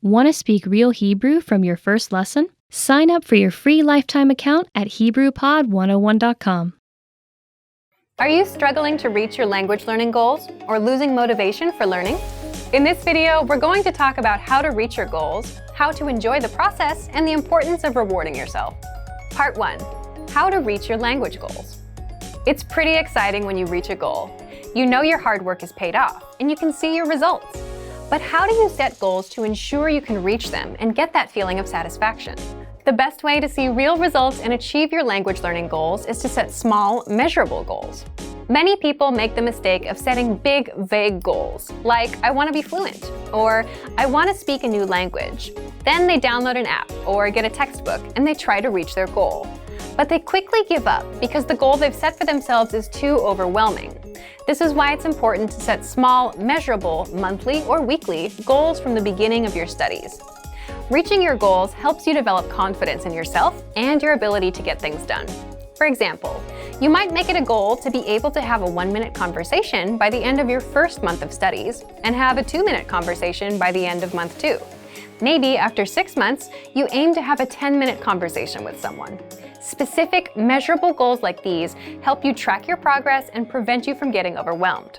Want to speak real Hebrew from your first lesson? Sign up for your free lifetime account at HebrewPod101.com. Are you struggling to reach your language learning goals or losing motivation for learning? In this video, we're going to talk about how to reach your goals, how to enjoy the process, and the importance of rewarding yourself. Part 1. How to reach your language goals. It's pretty exciting when you reach a goal. You know your hard work is paid off, and you can see your results. But how do you set goals to ensure you can reach them and get that feeling of satisfaction? The best way to see real results and achieve your language learning goals is to set small, measurable goals. Many people make the mistake of setting big, vague goals, like I want to be fluent, or I want to speak a new language. Then they download an app or get a textbook and they try to reach their goal. But they quickly give up because the goal they've set for themselves is too overwhelming. This is why it's important to set small, measurable, monthly or weekly goals from the beginning of your studies. Reaching your goals helps you develop confidence in yourself and your ability to get things done. For example, you might make it a goal to be able to have a 1-minute conversation by the end of your first month of studies and have a 2-minute conversation by the end of month 2. Maybe after 6 months, you aim to have a 10-minute conversation with someone. Specific, measurable goals like these help you track your progress and prevent you from getting overwhelmed.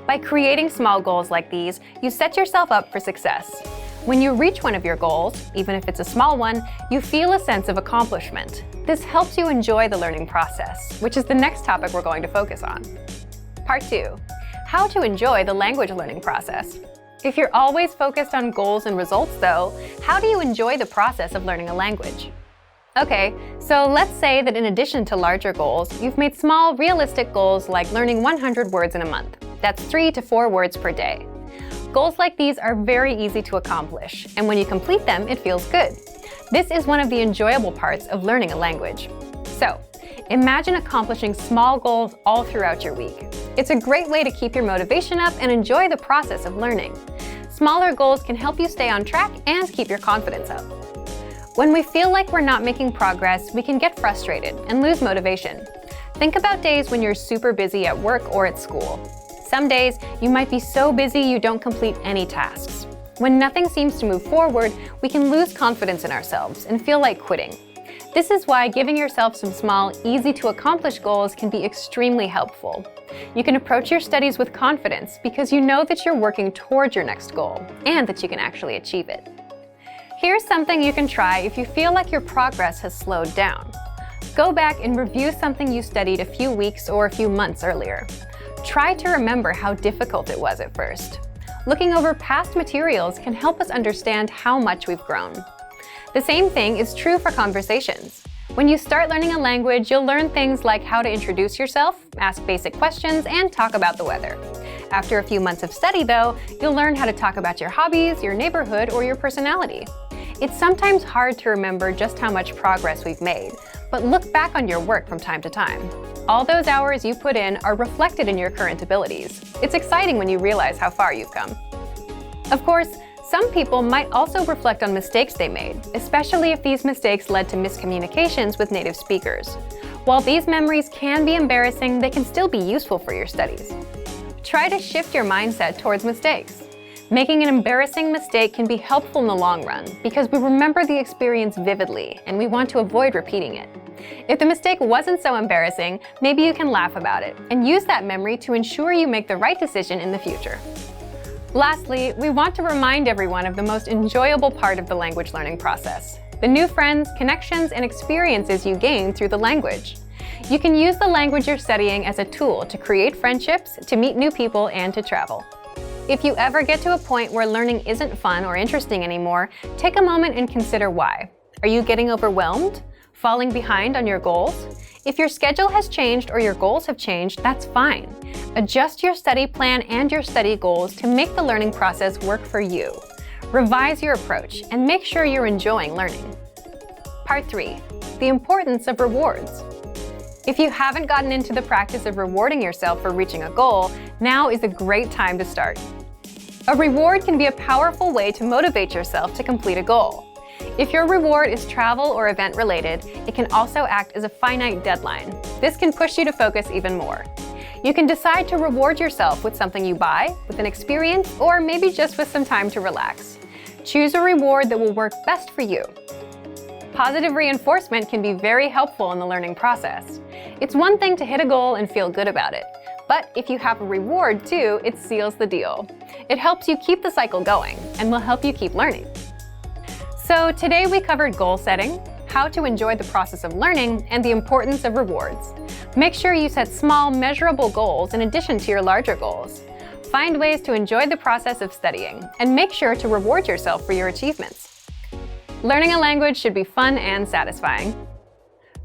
By creating small goals like these, you set yourself up for success. When you reach one of your goals, even if it's a small one, you feel a sense of accomplishment. This helps you enjoy the learning process, which is the next topic we're going to focus on. Part 2. How to enjoy the language learning process. If you're always focused on goals and results, though, how do you enjoy the process of learning a language? Okay, so let's say that in addition to larger goals, you've made small, realistic goals like learning 100 words in a month. That's 3 to 4 words per day. Goals like these are very easy to accomplish, and when you complete them, it feels good. This is one of the enjoyable parts of learning a language. So, imagine accomplishing small goals all throughout your week. It's a great way to keep your motivation up and enjoy the process of learning. Smaller goals can help you stay on track and keep your confidence up. When we feel like we're not making progress, we can get frustrated and lose motivation. Think about days when you're super busy at work or at school. Some days, you might be so busy you don't complete any tasks. When nothing seems to move forward, we can lose confidence in ourselves and feel like quitting. This is why giving yourself some small, easy-to-accomplish goals can be extremely helpful. You can approach your studies with confidence because you know that you're working towards your next goal and that you can actually achieve it. Here's something you can try if you feel like your progress has slowed down. Go back and review something you studied a few weeks or a few months earlier. Try to remember how difficult it was at first. Looking over past materials can help us understand how much we've grown. The same thing is true for conversations. When you start learning a language, you'll learn things like how to introduce yourself, ask basic questions, and talk about the weather. After a few months of study, though, you'll learn how to talk about your hobbies, your neighborhood, or your personality. It's sometimes hard to remember just how much progress we've made, but look back on your work from time to time. All those hours you put in are reflected in your current abilities. It's exciting when you realize how far you've come. Of course, some people might also reflect on mistakes they made, especially if these mistakes led to miscommunications with native speakers. While these memories can be embarrassing, they can still be useful for your studies. Try to shift your mindset towards mistakes. Making an embarrassing mistake can be helpful in the long run because we remember the experience vividly and we want to avoid repeating it. If the mistake wasn't so embarrassing, maybe you can laugh about it and use that memory to ensure you make the right decision in the future. Lastly, we want to remind everyone of the most enjoyable part of the language learning process: the new friends, connections, and experiences you gain through the language. You can use the language you're studying as a tool to create friendships, to meet new people, and to travel. If you ever get to a point where learning isn't fun or interesting anymore, take a moment and consider why. Are you getting overwhelmed? Falling behind on your goals? If your schedule has changed or your goals have changed, that's fine. Adjust your study plan and your study goals to make the learning process work for you. Revise your approach and make sure you're enjoying learning. Part 3. The importance of rewards. If you haven't gotten into the practice of rewarding yourself for reaching a goal, now is a great time to start. A reward can be a powerful way to motivate yourself to complete a goal. If your reward is travel or event related, it can also act as a finite deadline. This can push you to focus even more. You can decide to reward yourself with something you buy, with an experience, or maybe just with some time to relax. Choose a reward that will work best for you. Positive reinforcement can be very helpful in the learning process. It's one thing to hit a goal and feel good about it, but if you have a reward too, it seals the deal. It helps you keep the cycle going and will help you keep learning. So today we covered goal setting, how to enjoy the process of learning, and the importance of rewards. Make sure you set small, measurable goals in addition to your larger goals. Find ways to enjoy the process of studying, and make sure to reward yourself for your achievements. Learning a language should be fun and satisfying.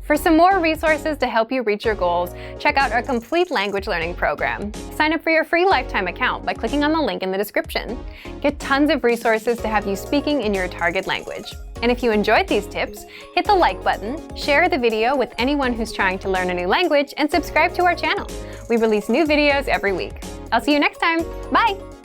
For some more resources to help you reach your goals, check out our complete language learning program. Sign up for your free lifetime account by clicking on the link in the description. Get tons of resources to have you speaking in your target language. And if you enjoyed these tips, hit the like button, share the video with anyone who's trying to learn a new language, and subscribe to our channel. We release new videos every week. I'll see you next time. Bye!